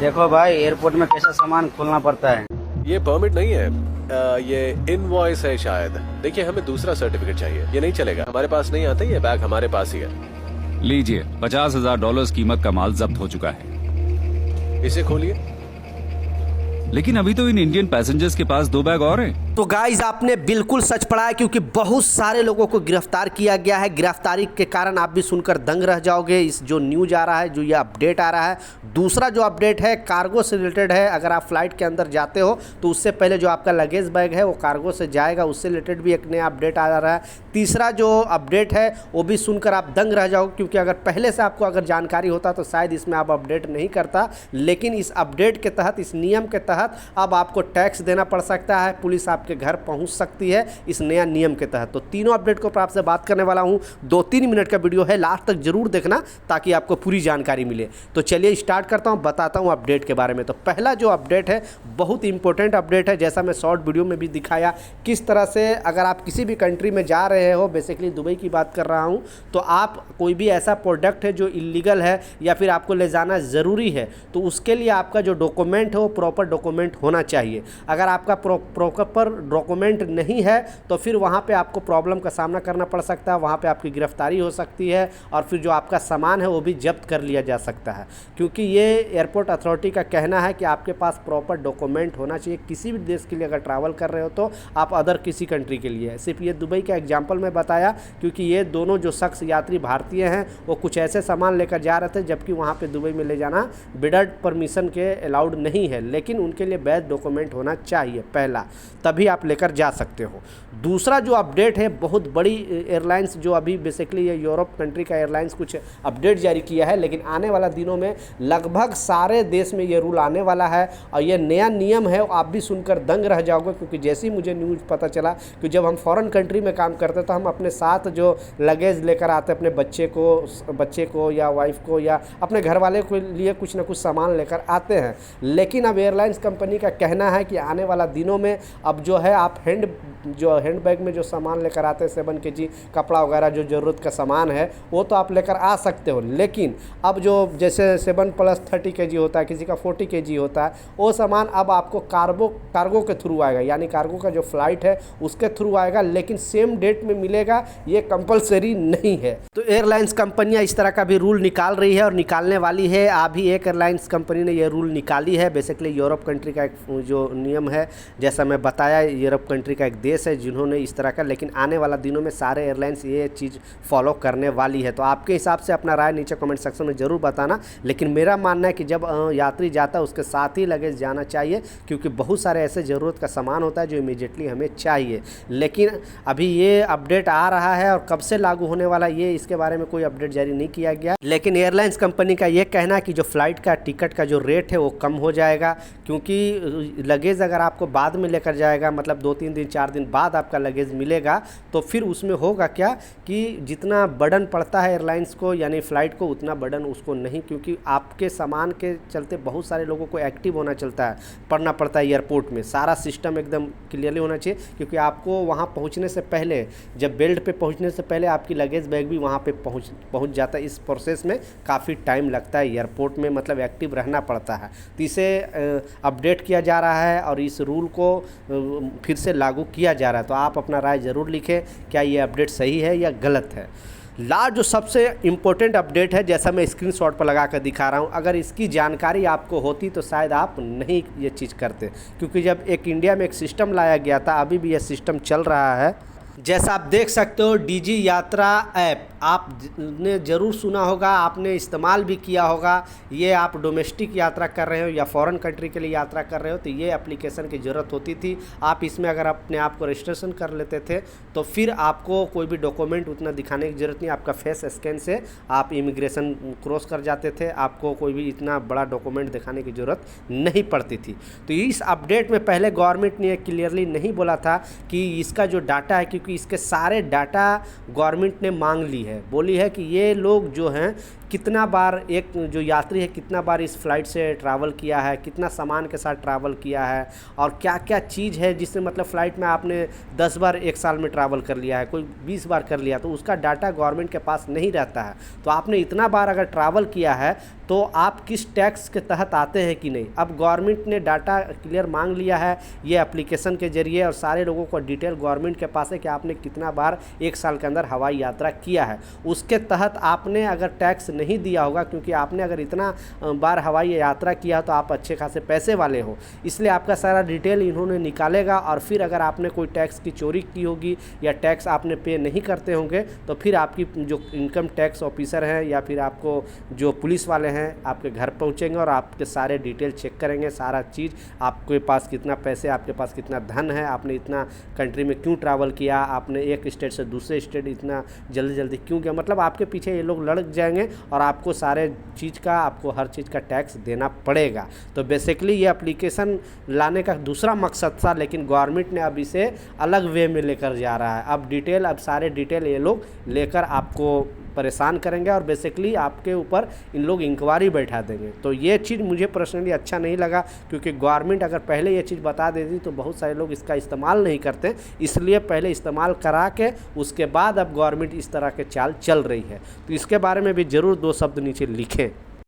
देखो भाई, एयरपोर्ट में कैसा सामान खोलना पड़ता है। ये परमिट नहीं है, ये इनवॉइस है शायद। देखिए, हमें दूसरा सर्टिफिकेट चाहिए। ये नहीं चलेगा, हमारे पास नहीं आता। ये बैग हमारे पास ही है। लीजिए, $50,000 कीमत का माल जब्त हो चुका है। इसे खोलिए। लेकिन अभी तो इन इंडियन पैसेंजर्स के पास 2 बैग और हैं। तो गाइज, आपने बिल्कुल सच पढ़ा है, क्योंकि बहुत सारे लोगों को गिरफ्तार किया गया है। गिरफ्तारी के कारण आप भी सुनकर दंग रह जाओगे। इस जो न्यूज आ रहा है, जो ये अपडेट आ रहा है, दूसरा जो अपडेट है कार्गो से रिलेटेड है। अगर आप फ्लाइट के अंदर जाते हो तो उससे पहले जो आपका लगेज बैग है वो कार्गो से जाएगा, उससे रिलेटेड भी एक नया अपडेट आ रहा है। तीसरा जो अपडेट है वो भी सुनकर आप दंग रह जाओगे, क्योंकि अगर पहले से आपको अगर जानकारी होता तो शायद इसमें आप अपडेट नहीं करता। लेकिन इस अपडेट के तहत, इस नियम के तहत अब आपको टैक्स देना पड़ सकता है, पुलिस आपके घर पहुंच सकती है इस नया नियम के तहत। तो तीनों अपडेट को आपसे बात करने वाला हूं। 2-3 मिनट का वीडियो है, लास्ट तक जरूर देखना ताकि आपको पूरी जानकारी मिले। तो चलिए स्टार्ट करता हूं, बताता हूं अपडेट के बारे में। तो पहला जो अपडेट है बहुत इंपॉर्टेंट अपडेट है, जैसा मैं शॉर्ट वीडियो में भी दिखाया किस तरह से अगर आप किसी भी कंट्री में जा रहे हो, बेसिकली दुबई की बात कर रहा हूं, तो आप कोई भी ऐसा प्रोडक्ट है जो इलीगल है या फिर आपको ले जाना ज़रूरी है, तो उसके लिए आपका जो डॉक्यूमेंट है वो प्रॉपर डॉक्यूमेंट होना चाहिए। अगर आपका प्रॉपर डॉक्यूमेंट नहीं है तो फिर वहाँ पे आपको प्रॉब्लम का सामना करना पड़ सकता है, वहाँ पे आपकी गिरफ्तारी हो सकती है और फिर जो आपका सामान है वो भी जब्त कर लिया जा सकता है। क्योंकि ये एयरपोर्ट अथॉरिटी का कहना है कि आपके पास प्रॉपर डॉक्यूमेंट होना चाहिए किसी भी देश के लिए। अगर ट्रैवल कर रहे हो तो आप अदर किसी कंट्री के लिए, सिर्फ ये दुबई का एग्जाम्पल मैं बताया क्योंकि ये दोनों जो शख्स यात्री भारतीय हैं वो कुछ ऐसे सामान लेकर जा रहे थे जबकि वहाँ पर दुबई में ले जाना विदाउट परमिशन के अलाउड नहीं है, लेकिन उनके लिए वैध डॉक्यूमेंट होना चाहिए पहला, तभी आप लेकर जा सकते हो। दूसरा जो अपडेट है, बहुत बड़ी एयरलाइंस जो अभी बेसिकली ये यूरोप कंट्री का एयरलाइंस कुछ अपडेट जारी किया है, लेकिन आने वाला दिनों में लगभग सारे देश में ये रूल आने वाला है और ये नया नियम है। आप भी सुनकर दंग रह जाओगे, क्योंकि जैसे ही मुझे न्यूज़ पता चला कि जब हम फॉरेन कंट्री में काम करते तो हम अपने साथ जो लगेज लेकर आते, अपने बच्चे को या वाइफ को या अपने घर वाले के लिए कुछ ना कुछ सामान लेकर आते हैं। लेकिन अब एयरलाइंस कंपनी का कहना है कि आने वाला दिनों में अब जो है आप हैंड बैग में जो सामान लेकर आते हैं 7 kg कपड़ा वगैरह जो ज़रूरत का सामान है वो तो आप लेकर आ सकते हो, लेकिन अब जो जैसे 7+30 kg होता है, किसी का 40 kg होता है, वो सामान अब आपको कार्गो के थ्रू आएगा, यानी कार्गो का जो फ्लाइट है उसके थ्रू आएगा, लेकिन सेम डेट में मिलेगा, ये कंपलसरी नहीं है। तो एयरलाइंस कंपनियाँ इस तरह का भी रूल निकाल रही है और निकालने वाली है। अभी एक एयरलाइंस कंपनी ने यह रूल निकाली है, बेसिकली यूरोप कंट्री का एक जो नियम है, जैसा मैं बताया यूरोप कंट्री का एक देश है जिन्होंने इस तरह का, लेकिन आने वाला दिनों में सारे एयरलाइंस ये चीज़ फॉलो करने वाली है। तो आपके हिसाब से अपना राय नीचे कमेंट सेक्शन में ज़रूर बताना, लेकिन मेरा मानना है कि जब यात्री जाता है उसके साथ ही लगेज जाना चाहिए, क्योंकि बहुत सारे ऐसे ज़रूरत का सामान होता है जो इमीडिएटली हमें चाहिए। लेकिन अभी ये अपडेट आ रहा है और कब से लागू होने वाला ये इसके बारे में कोई अपडेट जारी नहीं किया गया, लेकिन एयरलाइंस कंपनी का ये कहना है कि जो फ्लाइट का टिकट का जो रेट है वो कम हो जाएगा, क्योंकि लगेज अगर आपको बाद में लेकर जाएगा, मतलब 2-3 दिन 4 दिन बाद आपका लगेज मिलेगा, तो फिर उसमें होगा क्या कि जितना बर्डन पड़ता है एयरलाइंस को यानी फ़्लाइट को, उतना बर्डन उसको नहीं, क्योंकि आपके सामान के चलते बहुत सारे लोगों को एक्टिव होना पड़ना पड़ता है एयरपोर्ट में। सारा सिस्टम एकदम क्लियरली होना चाहिए, क्योंकि आपको वहाँ पहुँचने से पहले, जब बेल्ट पे पहुँचने से पहले आपकी लगेज बैग भी वहाँ पे पहुँच जाता है। इस प्रोसेस में काफ़ी टाइम लगता है एयरपोर्ट में, मतलब एक्टिव रहना पड़ता है। तो इसे अपडेट किया जा रहा है और इस रूल को फिर से लागू किया जा रहा है। तो आप अपना राय ज़रूर लिखें, क्या ये अपडेट सही है या गलत है। लास्ट जो सबसे इम्पोर्टेंट अपडेट है, जैसा मैं स्क्रीनशॉट पर लगा कर दिखा रहा हूँ, अगर इसकी जानकारी आपको होती तो शायद आप नहीं ये चीज़ करते, क्योंकि जब एक इंडिया में एक सिस्टम लाया गया था, अभी भी यह सिस्टम चल रहा है। जैसा आप देख सकते हो डीजी यात्रा ऐप, आपने ज़रूर सुना होगा, आपने इस्तेमाल भी किया होगा। ये आप डोमेस्टिक यात्रा कर रहे हो या फॉरेन कंट्री के लिए यात्रा कर रहे हो तो ये एप्लीकेशन की ज़रूरत होती थी। आप इसमें अगर अपने आप को रजिस्ट्रेशन कर लेते थे तो फिर आपको कोई भी डॉक्यूमेंट उतना दिखाने की ज़रूरत नहीं, आपका फेस स्कैन से आप इमिग्रेशन क्रॉस कर जाते थे, आपको कोई भी इतना बड़ा डॉक्यूमेंट दिखाने की ज़रूरत नहीं पड़ती थी। तो इस अपडेट में पहले गवर्नमेंट ने क्लियरली नहीं बोला था कि इसका जो डाटा है, क्योंकि इसके सारे डाटा गवर्नमेंट ने मांग ली है, बोली है कि ये लोग जो हैं कितना बार एक जो यात्री है कितना बार इस फ्लाइट से ट्रैवल किया है, कितना सामान के साथ ट्रैवल किया है, और क्या क्या चीज़ है जिससे मतलब फ़्लाइट में आपने 10 बार एक साल में ट्रैवल कर लिया है, कोई 20 बार कर लिया, तो उसका डाटा गवर्नमेंट के पास नहीं रहता है। तो आपने इतना बार अगर ट्रैवल किया है तो आप किस टैक्स के तहत आते हैं कि नहीं। अब गवर्नमेंट ने डाटा क्लियर मांग लिया है ये एप्लीकेशन के ज़रिए, और सारे लोगों को डिटेल गवर्नमेंट के पास है कि आपने कितना बार एक साल के अंदर हवाई यात्रा किया है। उसके तहत आपने अगर टैक्स नहीं दिया होगा, क्योंकि आपने अगर इतना बार हवाई यात्रा किया तो आप अच्छे खासे पैसे वाले हो, इसलिए आपका सारा डिटेल इन्होंने निकालेगा। और फिर अगर आपने कोई टैक्स की चोरी की होगी या टैक्स आपने पे नहीं करते होंगे तो फिर आपकी जो इनकम टैक्स ऑफिसर हैं या फिर आपको जो पुलिस वाले हैं आपके घर पहुंचेंगे और आपके सारे डिटेल चेक करेंगे, सारा चीज़, आपके पास कितना पैसे, आपके पास कितना धन है, आपने इतना कंट्री में क्यों ट्रैवल किया, आपने एक स्टेट से दूसरे स्टेट इतना जल्दी जल्दी क्यों गया, मतलब आपके पीछे ये लोग लड़ जाएंगे और आपको सारे चीज़ का, आपको हर चीज़ का टैक्स देना पड़ेगा। तो बेसिकली ये एप्लीकेशन लाने का दूसरा मकसद था, लेकिन गवर्नमेंट ने अब इसे अलग वे में लेकर जा रहा है। अब सारे डिटेल ये लोग लेकर आपको परेशान करेंगे और बेसिकली आपके ऊपर इन लोग इंक्वायरी बैठा देंगे। तो ये चीज़ मुझे पर्सनली अच्छा नहीं लगा, क्योंकि गवर्नमेंट अगर पहले ये चीज़ बता देती तो बहुत सारे लोग इसका इस्तेमाल नहीं करते, इसलिए पहले इस्तेमाल करा के उसके बाद अब गवर्नमेंट इस तरह के चाल चल रही है। तो इसके बारे में भी ज़रूर 2 शब्द नीचे लिखें।